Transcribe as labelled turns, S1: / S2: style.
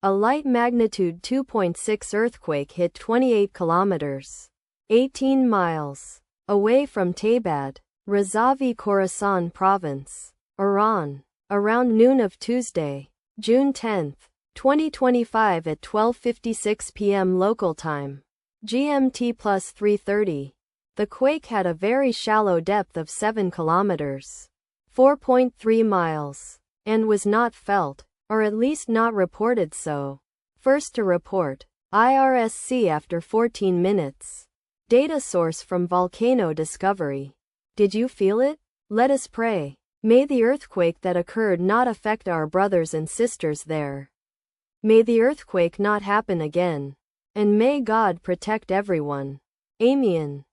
S1: A light magnitude 2.6 earthquake hit 28 kilometers, 18 miles, away from Taybad, Razavi, Khorasan province, Iran, around noon of Tuesday, June 10, 2025 at 12:56 p.m. local time, GMT plus 3:30. The quake had a very shallow depth of 7 kilometers, 4.3 miles, and was not felt, or at least not reported so. First to report, IRSC after 14 minutes. Data source from Volcano Discovery. Did you feel it? Let us pray. May the earthquake that occurred not affect our brothers and sisters there. May the earthquake not happen again. And may God protect everyone. Amen.